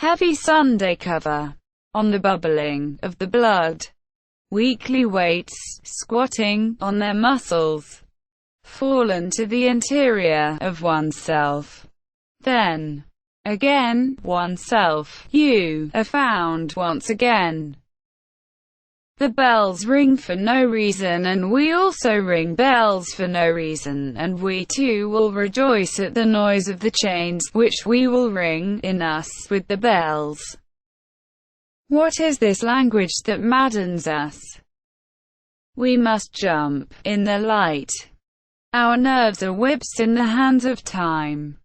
heavy Sunday cover on the bubbling of the blood, weekly weights, squatting on their muscles, fallen to the interior of oneself. Then, again, oneself, you are found once again. The bells ring for no reason, and we also ring bells for no reason, and we too will rejoice at the noise of the chains, which we will ring in us with the bells. What is this language that maddens us? We must jump in the light. Our nerves are whips in the hands of time.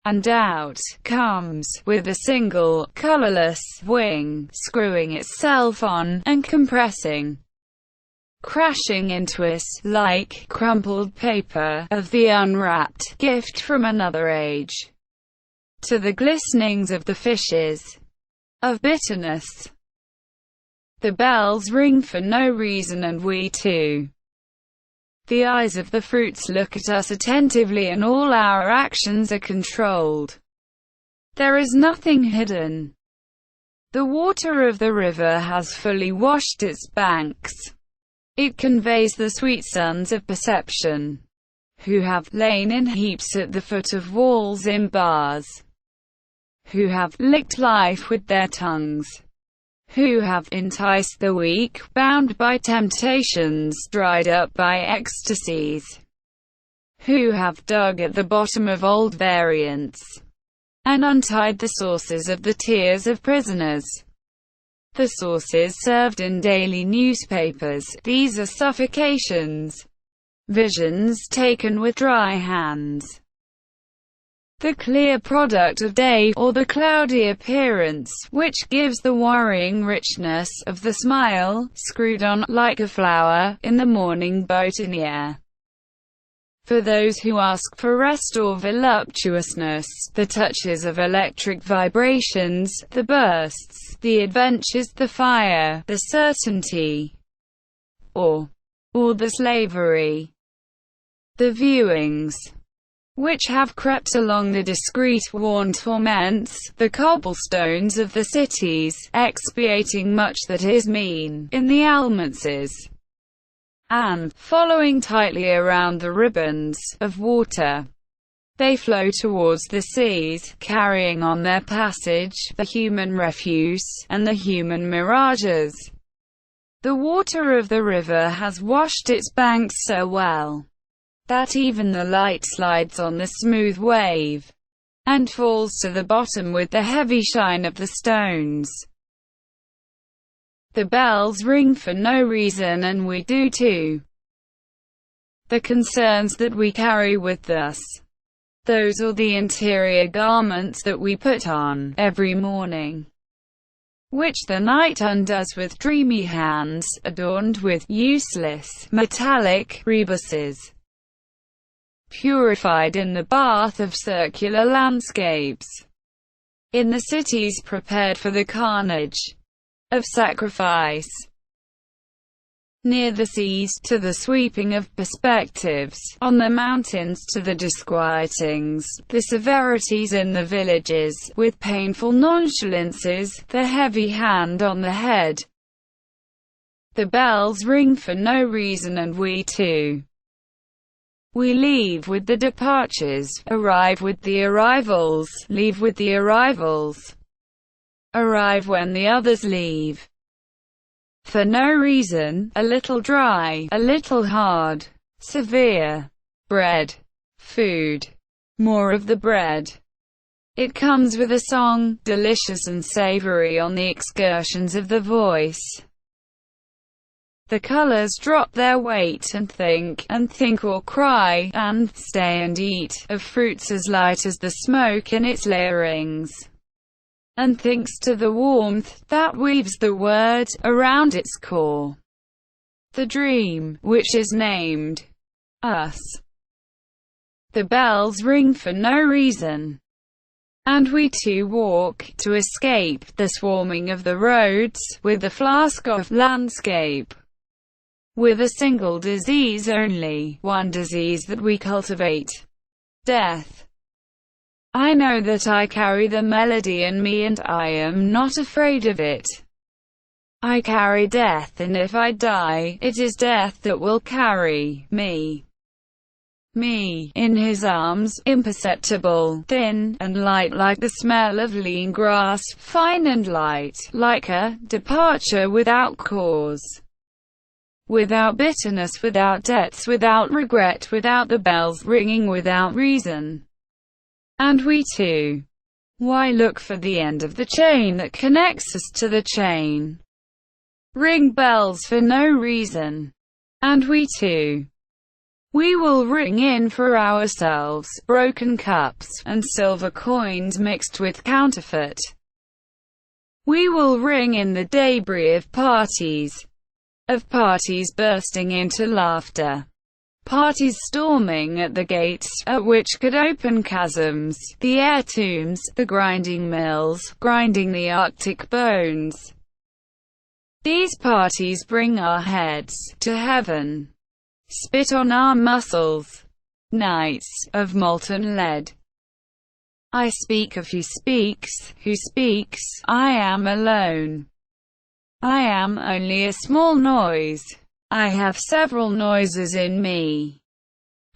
And out comes, with a single, colorless wing, screwing itself on, and compressing, crashing into us, like crumpled paper, of the unwrapped gift from another age, to the glistenings of the fishes, of bitterness. The bells ring for no reason, and we too. The eyes of the fruits look at us attentively, and all our actions are controlled. There is nothing hidden. The water of the river has fully washed its banks. It conveys the sweet sons of perception, who have lain in heaps at the foot of walls in bars, who have licked life with their tongues, who have enticed the weak, bound by temptations, dried up by ecstasies, who have dug at the bottom of old variants, and untied the sources of the tears of prisoners. The sources served in daily newspapers, these are suffocations, visions taken with dry hands. The clear product of day, or the cloudy appearance, which gives the worrying richness of the smile, screwed on, like a flower, in the morning boutonniere. For those who ask for rest or voluptuousness, the touches of electric vibrations, the bursts, the adventures, the fire, the certainty, or the slavery, the viewings, which have crept along the discreet worn torments, the cobblestones of the cities, expiating much that is mean, in the almonces, and, following tightly around the ribbons of water, they flow towards the seas, carrying on their passage the human refuse, and the human mirages. The water of the river has washed its banks so well that even the light slides on the smooth wave, and falls to the bottom with the heavy shine of the stones. The bells ring for no reason, and we do too. The concerns that we carry with us, those are the interior garments that we put on every morning, which the night undoes with dreamy hands, adorned with useless, metallic rebuses, purified in the bath of circular landscapes, in the cities prepared for the carnage of sacrifice, near the seas to the sweeping of perspectives, on the mountains to the disquietings, the severities in the villages, with painful nonchalances, the heavy hand on the head. The bells ring for no reason, and we too. We leave with the departures, arrive with the arrivals, leave with the arrivals, arrive when the others leave. For no reason, a little dry, a little hard, severe. Bread, food, more of the bread. It comes with a song, delicious and savory on the excursions of the voice. The colors drop their weight, and think or cry, and stay and eat, of fruits as light as the smoke in its layerings, and thinks to the warmth that weaves the word around its core. The dream, which is named us. The bells ring for no reason, and we too walk, to escape the swarming of the roads, with a flask of landscape, with a single disease only, one disease that we cultivate: death. I know that I carry the melody in me and I am not afraid of it. I carry death, and if I die, it is death that will carry me. Me, in his arms, imperceptible, thin, and light like the smell of lean grass, fine and light, like a departure without cause, without bitterness, without debts, without regret, without the bells ringing, without reason. And we too. Why look for the end of the chain that connects us to the chain? Ring bells for no reason. And we too. We will ring in for ourselves, broken cups, and silver coins mixed with counterfeit. We will ring in the debris of parties bursting into laughter. Parties storming at the gates, at which could open chasms, the air tombs, the grinding mills, grinding the Arctic bones. These parties bring our heads to heaven, spit on our muscles, nights of molten lead. I speak of who speaks, I am alone. I am only a small noise. I have several noises in me.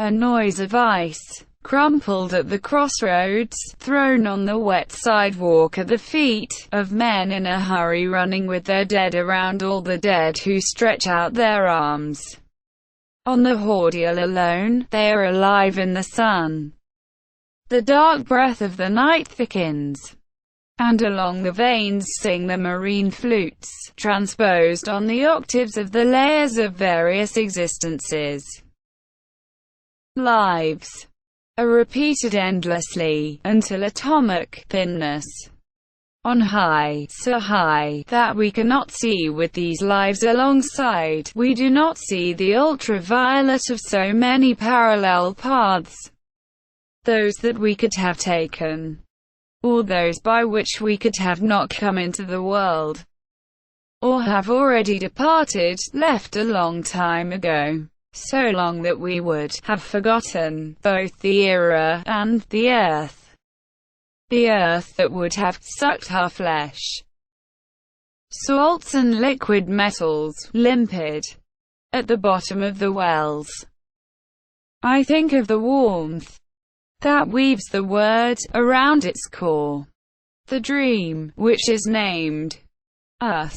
A noise of ice, crumpled at the crossroads, thrown on the wet sidewalk at the feet of men in a hurry running with their dead around, all the dead who stretch out their arms. On the ordeal alone, they are alive in the sun. The dark breath of the night thickens, and along the veins sing the marine flutes, transposed on the octaves of the layers of various existences. Lives are repeated endlessly, until atomic thinness. On high, so high, that we cannot see with these lives alongside, we do not see the ultraviolet of so many parallel paths, those that we could have taken, or those by which we could have not come into the world, or have already departed, left a long time ago. So long that we would have forgotten both the era and the earth that would have sucked our flesh. Salts and liquid metals, limpid, at the bottom of the wells. I think of the warmth that weaves the word around its core, the dream which is named us.